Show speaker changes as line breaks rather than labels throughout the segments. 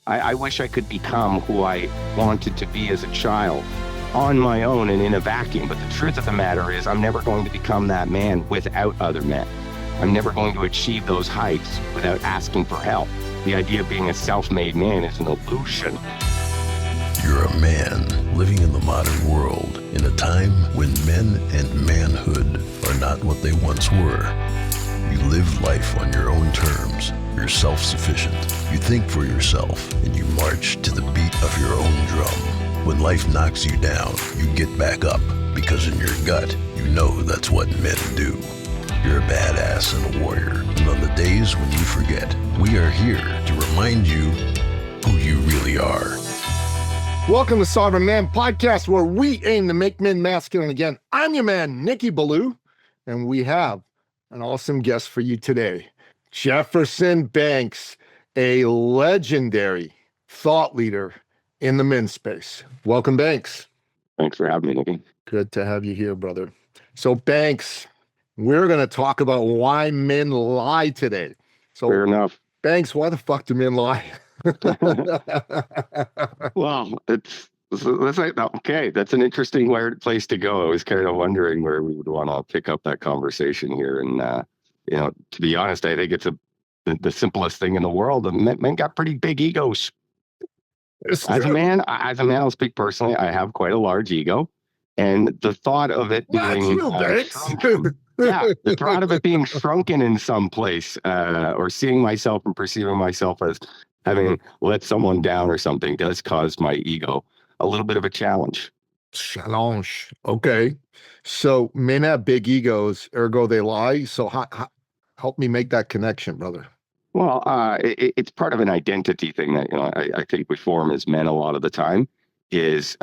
I wish I could become who I wanted to be as a child on my own and in a vacuum. But the truth of the matter is, I'm never going to become that man without other men. I'm never going to achieve those heights without asking for help. The idea of being a self-made man is an illusion.
You're a man living in the modern world in a time when men and manhood are not what they once were. You live life on your own terms. You're self-sufficient. You think for yourself and you march to the beat of your own drum. When life knocks you down, you get back up because in your gut, you know that's what men do. You're a badass and a warrior. And on the days when you forget, we are here to remind you who you really are.
Welcome to Sovereign Man Podcast, where we aim to make men masculine again. I'm your man, Nicky Ballou, and we have an awesome guest for you today. Jefferson Banks, a legendary thought leader in the men's space. Welcome, Banks.
Thanks for having me, Nicky.
Good to have you here, brother. So, Banks, we're going to talk about why men lie today. So,
fair enough.
Banks, why the fuck do men lie?
Well, okay. That's an interesting place to go. I was kind of wondering where we would want to pick up that conversation here. And, to be honest, I think it's the simplest thing in the world. Men got pretty big egos. As a man, I'll speak personally. I have quite a large ego. And the thought of it being the thought of it being shrunken in some place, or seeing myself and perceiving myself as having let someone down or something, does cause my ego a little bit of a challenge.
Challenge. Okay. So men have big egos, ergo they lie. So help me make that connection, brother.
Well, it's part of an identity thing that I think we form as men a lot of the time. It's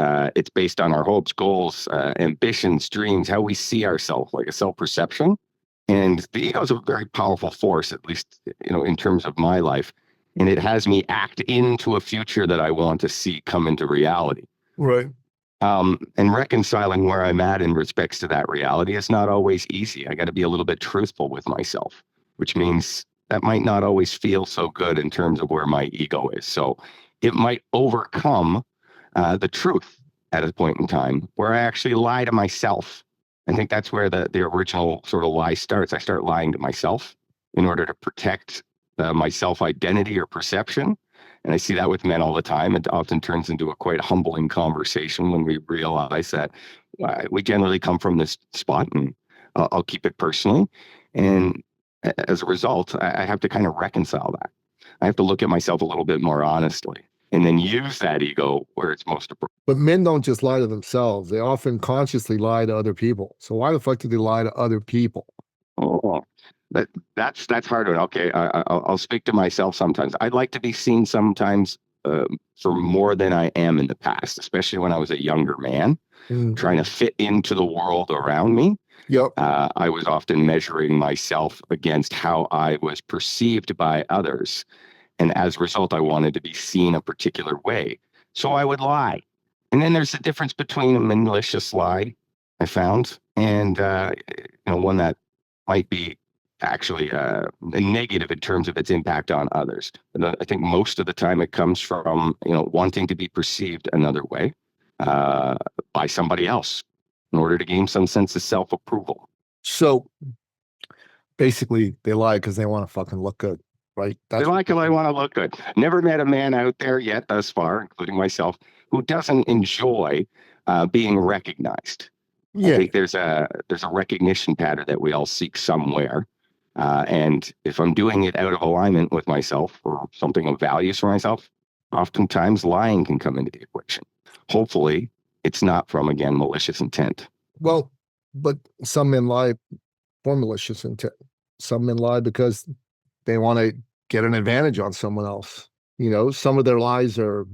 based on our hopes, goals, ambitions, dreams, how we see ourselves, like a self-perception. And the ego is a very powerful force, at least in terms of my life. And it has me act into a future that I want to see come into reality.
Right.
And reconciling where I'm at in respects to that reality is not always easy. I got to be a little bit truthful with myself, which means that might not always feel so good in terms of where my ego is. So it might overcome the truth at a point in time where I actually lie to myself. I think that's where the original sort of lie starts. I start lying to myself in order to protect my self-identity or perception. And I see that with men all the time. It often turns into a quite humbling conversation when we realize that we generally come from this spot, and I'll keep it personally. And as a result, I have to kind of reconcile that. I have to look at myself a little bit more honestly and then use that ego where it's most appropriate.
But men don't just lie to themselves. They often consciously lie to other people. So why the fuck do they lie to other people?
Oh, that's hard. Okay, I'll speak to myself sometimes. I'd like to be seen sometimes for more than I am in the past, especially when I was a younger man, trying to fit into the world around me.
Yep.
I was often measuring myself against how I was perceived by others. And as a result, I wanted to be seen a particular way. So I would lie. And then there's a difference between a malicious lie, I found, and one that might be actually negative in terms of its impact on others. But I think most of the time it comes from wanting to be perceived another way by somebody else in order to gain some sense of self-approval.
So basically they lie because they want to fucking look good, right?
They lie because they want to look good. Never met a man out there yet thus far, including myself, who doesn't enjoy being recognized.
Yeah.
I think there's a recognition pattern that we all seek somewhere. And if I'm doing it out of alignment with myself or something of values for myself, oftentimes lying can come into the equation. Hopefully, it's not from, again, malicious intent.
Well, but some men lie for malicious intent. Some men lie because they want to get an advantage on someone else. Some of their lies are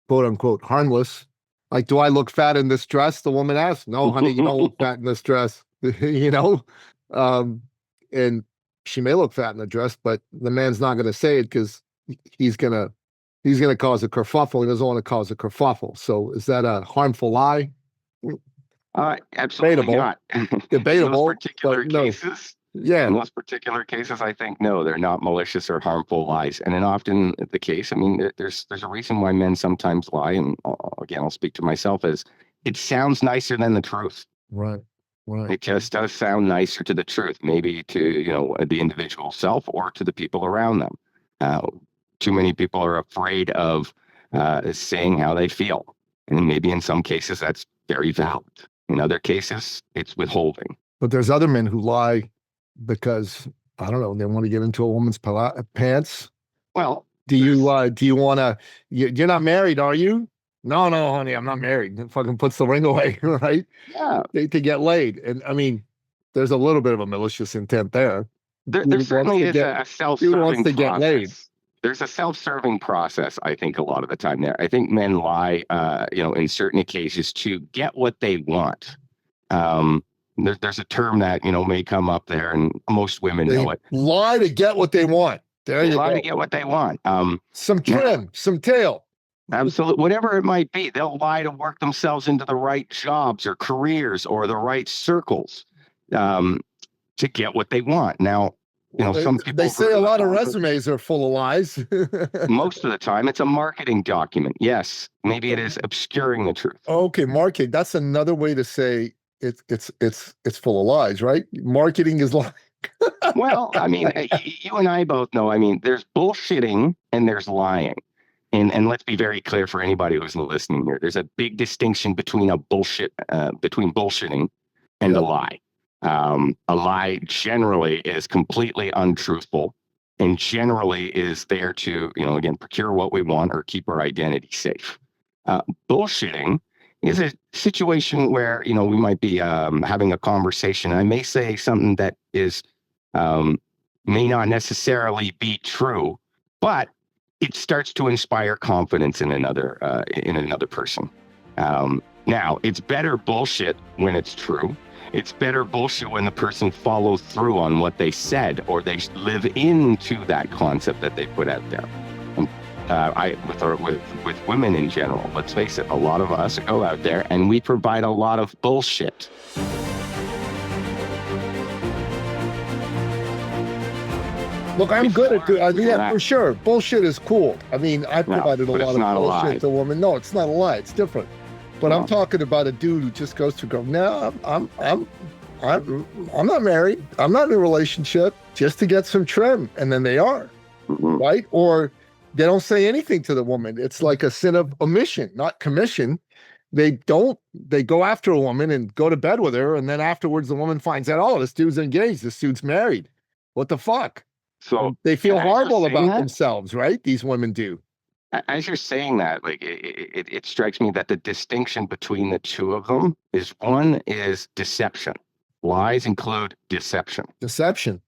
quote unquote harmless. Like, do I look fat in this dress? The woman asks. No, honey, you don't look fat in this dress. And she may look fat in the dress, but the man's not going to say it because he's gonna cause a kerfuffle. He doesn't want to cause a kerfuffle. So is that a harmful lie?
Absolutely
Debatable.
not.
Debatable.
In those particular cases,
Yeah.
In those particular cases, I think no, they're not malicious or harmful lies. And then often the case, I mean, there's a reason why men sometimes lie. And again, I'll speak to myself as it sounds nicer than the truth.
Right. Right.
It just does sound nicer to the truth, maybe to, the individual self or to the people around them. Uh, Too many people are afraid of saying how they feel. And maybe in some cases that's very valid. In other cases, it's withholding.
But there's other men who lie because, I don't know, they want to get into a woman's pants.
Well,
do you want to, you're not married, are you? No, honey, I'm not married. And fucking puts the ring away, right?
Yeah.
To get laid. And I mean, there's a little bit of a malicious intent there.
There certainly is a self-serving process.
Get laid.
There's a self-serving process, I think, a lot of the time there. I think men lie, in certain occasions to get what they want. There's a term that, may come up there, and most women know it.
Lie to get what they want. They
lie to get what they want.
Some trim, some tail.
Absolutely. Whatever it might be, they'll lie to work themselves into the right jobs or careers or the right circles to get what they want. Now, some people...
They say a lot of resumes are full of lies.
Most of the time, it's a marketing document. Yes, maybe it is obscuring the truth.
Okay, marketing. That's another way to say it's full of lies, right? Marketing is lying.
Well, I mean, you and I both know, I mean, there's bullshitting and there's lying. And let's be very clear for anybody who's listening here. There's a big distinction between between bullshitting and a lie. A lie generally is completely untruthful and generally is there to, again, procure what we want or keep our identity safe. Bullshitting is a situation where, we might be having a conversation. I may say something that is may not necessarily be true, but it starts to inspire confidence in another person. Now, it's better bullshit when it's true. It's better bullshit when the person follows through on what they said or they live into that concept that they put out there. With women in general, let's face it, a lot of us go out there and we provide a lot of bullshit.
Look, I'm good at it. Yeah, for sure. Bullshit is cool. I mean, I provided a lot of bullshit to a woman. No, it's not a lie. It's different. But I'm talking about a dude who just goes to go, no, I'm not married. I'm not in a relationship, just to get some trim. And then they are, right? Or they don't say anything to the woman. It's like a sin of omission, not commission. They go after a woman and go to bed with her. And then afterwards, the woman finds out, oh, this dude's engaged. This dude's married. What the fuck? So they feel horrible about themselves, right? These women do.
As you're saying that, like it strikes me that the distinction between the two of them is one is deception. Lies include deception.
Deception.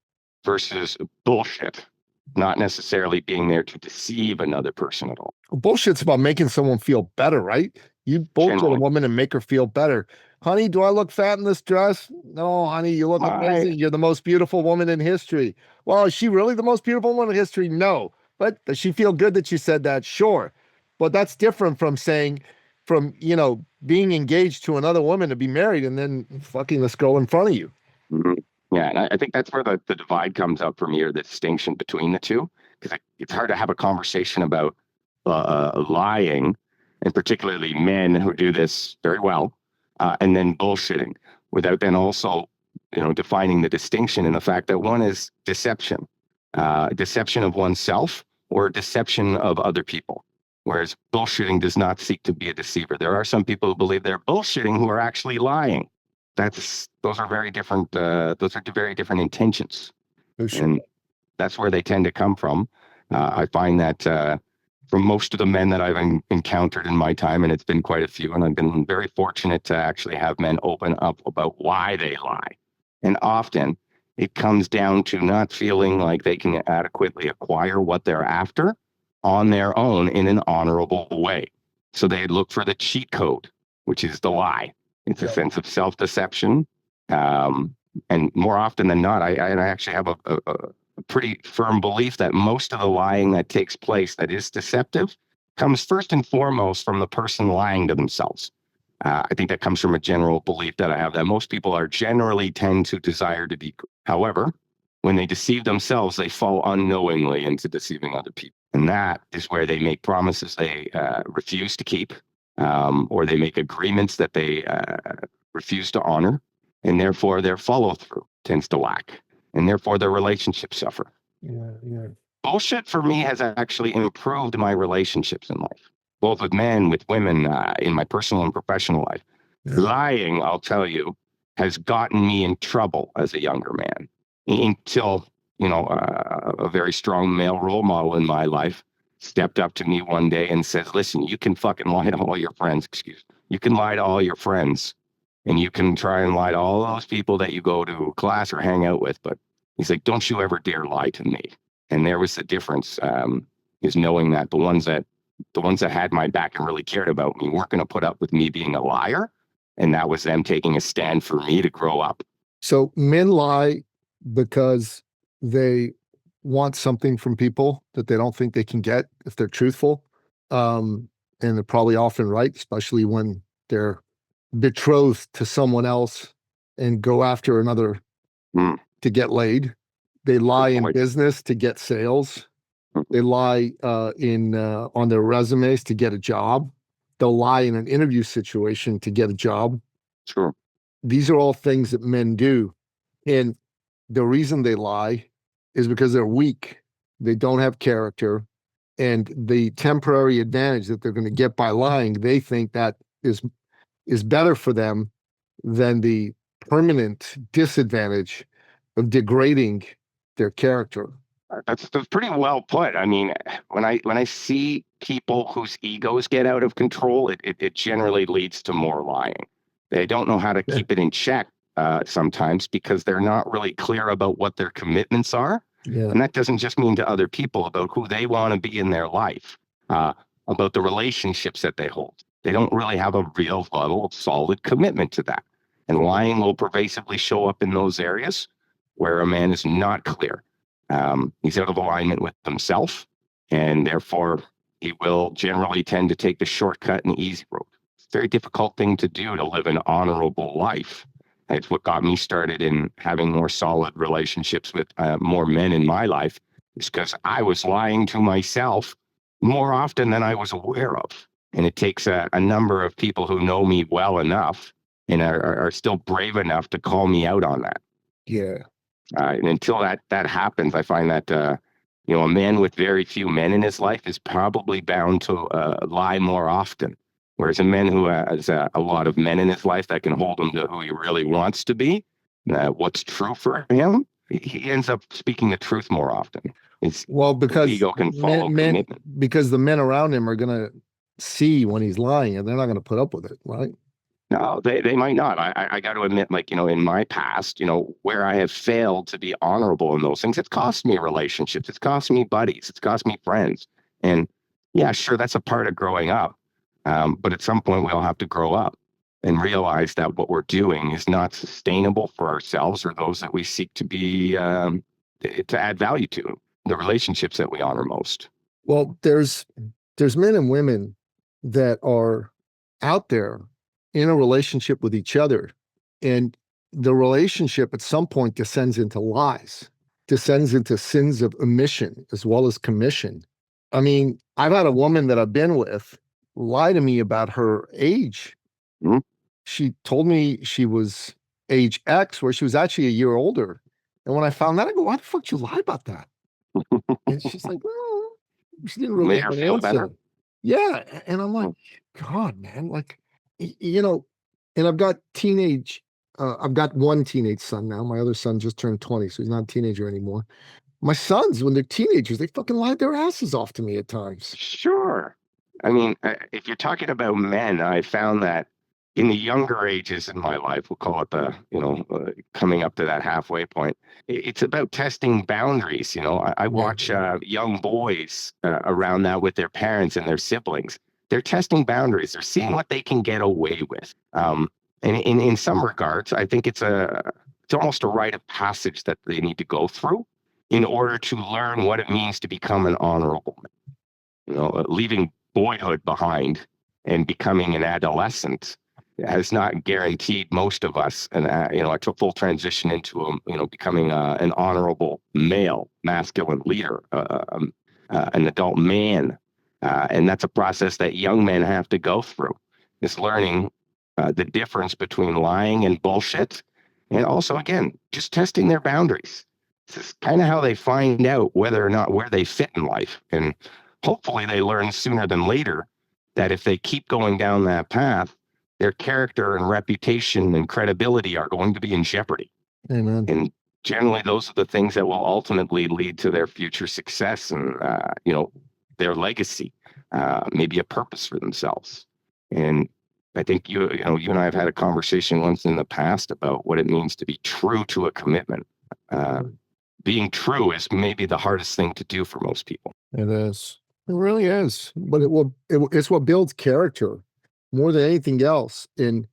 Versus bullshit. Not necessarily being there to deceive another person at all.
Well, bullshit's about making someone feel better, right? You bullshit a woman and make her feel better. Honey, do I look fat in this dress? No, honey, you look amazing. You're the most beautiful woman in history. Well, is she really the most beautiful woman in history? No. But does she feel good that you said that? Sure. But that's different from being engaged to another woman to be married and then fucking this girl in front of you.
Mm-hmm. Yeah, and I think that's where the divide comes up for me, or the distinction between the two. Because it's hard to have a conversation about lying, and particularly men who do this very well, and then bullshitting, without then also, defining the distinction in the fact that one is deception. Deception of oneself or deception of other people. Whereas bullshitting does not seek to be a deceiver. There are some people who believe they're bullshitting who are actually lying. Those are very different. Those are very different intentions. Sure. And that's where they tend to come from. I find that from most of the men that I've encountered in my time, and it's been quite a few, and I've been very fortunate to actually have men open up about why they lie. And often it comes down to not feeling like they can adequately acquire what they're after on their own in an honorable way. So they look for the cheat code, which is the lie. It's a sense of self-deception. And more often than not, I actually have a pretty firm belief that most of the lying that takes place that is deceptive comes first and foremost from the person lying to themselves. I think that comes from a general belief that I have that most people are generally tend to desire to be. However, when they deceive themselves, they fall unknowingly into deceiving other people. And that is where they make promises they refuse to keep, or they make agreements that they refuse to honor. And therefore, their follow through tends to lack. And therefore, their relationships suffer.
Yeah, yeah.
Bullshit for me has actually improved my relationships in life, both with men, with women, in my personal and professional life.
Yeah.
Lying, I'll tell you, has gotten me in trouble as a younger man until, a very strong male role model in my life stepped up to me one day and says, listen, you can fucking lie to all your friends, you can lie to all your friends, and you can try and lie to all those people that you go to class or hang out with. But he's like, don't you ever dare lie to me. And there was the difference, is knowing that the ones that had my back and really cared about me weren't going to put up with me being a liar. And that was them taking a stand for me to grow up.
So men lie because they want something from people that they don't think they can get if they're truthful. And they're probably often right, especially when they're betrothed to someone else and go after another to get laid. They lie in business to get sales. They lie on their resumes to get a job. They'll lie in an interview situation to get a job.
Sure.
These are all things that men do. And the reason they lie is because they're weak. They don't have character. And the temporary advantage that they're going to get by lying, they think that is better for them than the permanent disadvantage of degrading their character.
That's pretty well put. I mean, when I see people whose egos get out of control, it generally leads to more lying. They don't know how to keep it in check sometimes because they're not really clear about what their commitments are.
Yeah.
And that doesn't just mean to other people, about who they want to be in their life, about the relationships that they hold. They don't really have a real level of solid commitment to that. And lying will pervasively show up in those areas where a man is not clear. He's out of alignment with himself, and therefore he will generally tend to take the shortcut and easy road. It's a very difficult thing to do, to live an honorable life. It's what got me started in having more solid relationships with more men in my life, is because I was lying to myself more often than I was aware of. And it takes a number of people who know me well enough and are still brave enough to call me out on that.
Yeah.
And until that happens, I find that a man with very few men in his life is probably bound to lie more often. Whereas a man who has a lot of men in his life that can hold him to who he really wants to be, what's true for him, he ends up speaking the truth more often.
Because
ego can follow commitment.
Because the men around him are going to see when he's lying, and they're not going to put up with it, right?
No, they might not. I got to admit, in my past, where I have failed to be honorable in those things, it's cost me relationships. It's cost me buddies. It's cost me friends. And yeah, sure, that's a part of growing up. But at some point, we all have to grow up and realize that what we're doing is not sustainable for ourselves or those that we seek to be, to add value to, the relationships that we honor most.
Well, there's men and women that are out there in a relationship with each other, and the relationship at some point descends into lies, descends into sins of omission as well as commission. I mean, I've had a woman that I've been with lie to me about her age.
Mm-hmm.
She told me she was age X, where she was actually a year older. And when I found that, I go, why the fuck did you lie about that? And she's like, well, she didn't really have an
feel
answer.
better.
Yeah. And I'm like, God, man, and I've got I've got one teenage son now. My other son just turned 20, so he's not a teenager anymore. My sons, when they're teenagers, they fucking lied their asses off to me at times.
Sure. I mean, if you're talking about men, I found that in the younger ages in my life, we'll call it coming up to that halfway point, it's about testing boundaries. I watch young boys around that with their parents and their siblings. They're testing boundaries. They're seeing what they can get away with. And in some regards, I think it's almost a rite of passage that they need to go through in order to learn what it means to become an honorable man. Leaving boyhood behind and becoming an adolescent has not guaranteed most of us. And I took full transition into becoming an honorable male, masculine leader, an adult man, and that's a process that young men have to go through. Is learning the difference between lying and bullshit, and also again just testing their boundaries. This is kind of how they find out whether or not where they fit in life, and hopefully they learn sooner than later that if they keep going down that path, their character and reputation and credibility are going to be in jeopardy.
Amen.
And generally, those are the things that will ultimately lead to their future success and, their legacy, maybe a purpose for themselves. And I think you and I have had a conversation once in the past about what it means to be true to a commitment. Being true is maybe the hardest thing to do for most people.
It is. It really is. But it's what builds character more than anything else. And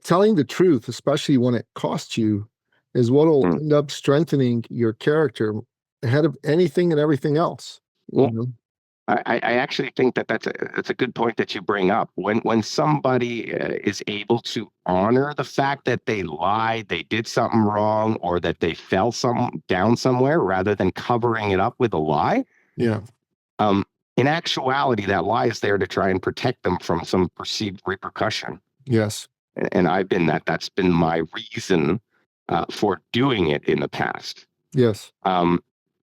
telling the truth, especially when it costs you, is what will end up strengthening your character ahead of anything and everything else.
Well, I actually think that's a good point that you bring up. When somebody is able to honor the fact that they lied, they did something wrong, or that they fell down somewhere, rather than covering it up with a lie.
Yeah.
In actuality, that lie is there to try and protect them from some perceived repercussion.
Yes.
And I've been that. That's been my reason for doing it in the past.
Yes.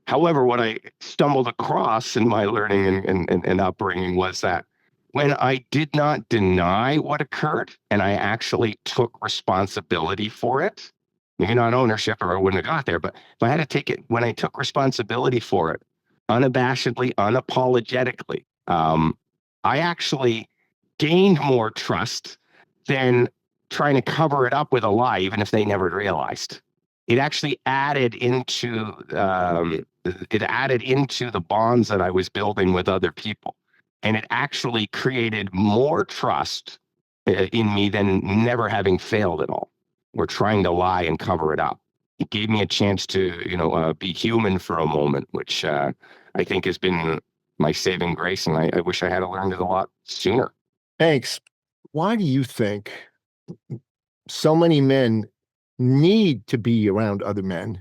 However, what I stumbled across in my learning and upbringing was that when I did not deny what occurred and I actually took responsibility for it, maybe not ownership or I wouldn't have got there, but if I had to take it, when I took responsibility for it, unabashedly, unapologetically, I actually gained more trust than trying to cover it up with a lie, even if they never realized. It actually added into the bonds that I was building with other people, and it actually created more trust in me than never having failed at all, or trying to lie and cover it up. It gave me a chance to be human for a moment, which I think has been my saving grace, and I wish I had learned it a lot sooner.
Thanks. Why do you think so many men need to be around other men,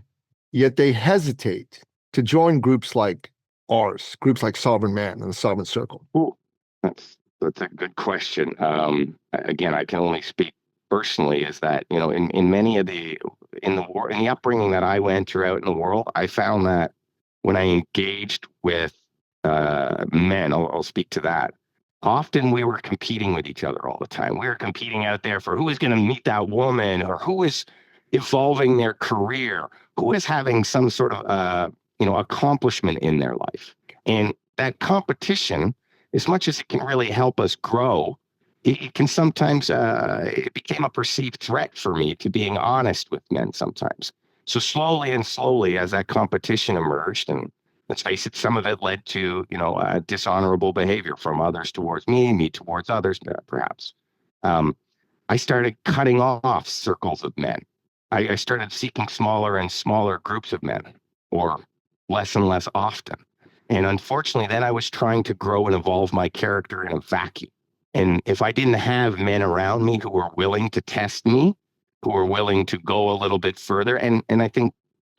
yet they hesitate to join groups like ours, groups like Sovereign Man and the Sovereign Circle?
Ooh, that's a good question. Again, I can only speak personally. Is that in many of the in the upbringing that I went throughout in the world, I found that when I engaged with men, I'll speak to that. Often we were competing with each other all the time. We were competing out there for who is going to meet that woman, or who is evolving their career, who is having some sort of accomplishment in their life. And that competition, as much as it can really help us grow, it can sometimes it became a perceived threat for me to being honest with men sometimes. So slowly and slowly, as that competition emerged, and let's face it, some of it led to dishonorable behavior from others towards me towards others, perhaps. I started cutting off circles of men. I started seeking smaller and smaller groups of men, or less and less often. And unfortunately, then I was trying to grow and evolve my character in a vacuum. And if I didn't have men around me who were willing to test me, who were willing to go a little bit further, and I think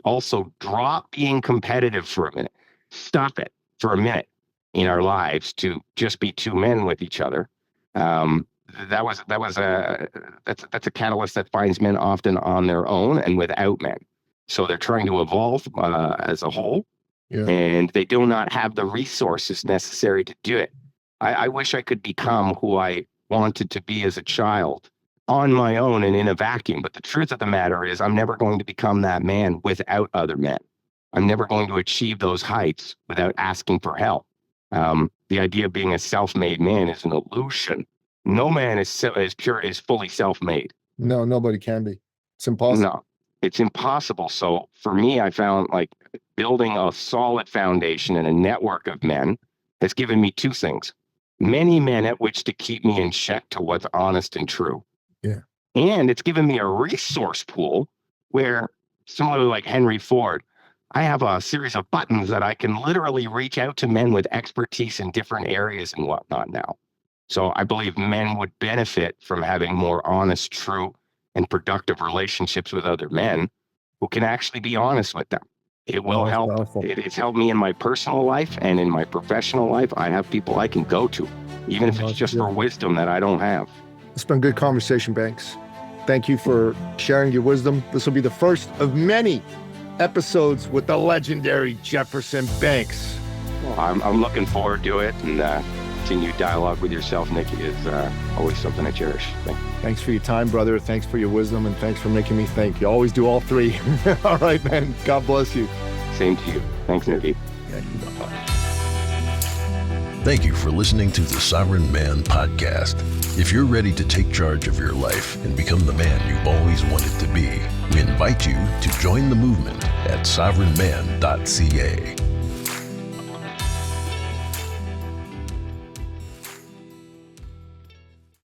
also drop being competitive for a minute, stop it for a minute in our lives to just be two men with each other. That's a catalyst that finds men often on their own and without men. So they're trying to evolve as a whole, and they do not have the resources necessary to do it. I wish I could become who I wanted to be as a child on my own and in a vacuum. But the truth of the matter is, I'm never going to become that man without other men. I'm never going to achieve those heights without asking for help. The idea of being a self-made man is an illusion. No man is fully self-made.
No, nobody can be. It's impossible.
No, it's impossible. So for me, I found like building a solid foundation and a network of men has given me two things: many men at which to keep me in check to what's honest and true.
Yeah.
And it's given me a resource pool where, similarly like Henry Ford, I have a series of buttons that I can literally reach out to men with expertise in different areas and whatnot now. So I believe men would benefit from having more honest, true, and productive relationships with other men who can actually be honest with them. It will
That's
help.
powerful.
It's helped me in my personal life and in my professional life. I have people I can go to, even if it's
That's
just
good.
for wisdom that I don't have.
It's been a good conversation, Banks. Thank you for sharing your wisdom. This will be the first of many episodes with the legendary Jefferson Banks.
Well, I'm looking forward to it, and continued dialogue with yourself, Nikki, is always something I cherish.
Thanks for your time, brother. Thanks for your wisdom, and thanks for making me think. You always do all three. All right, man. God bless you.
Same to you. Thanks, Nikki.
Thank you for listening to the Sovereign Man Podcast. If you're ready to take charge of your life and become the man you've always wanted to be, we invite you to join the movement at sovereignman.ca.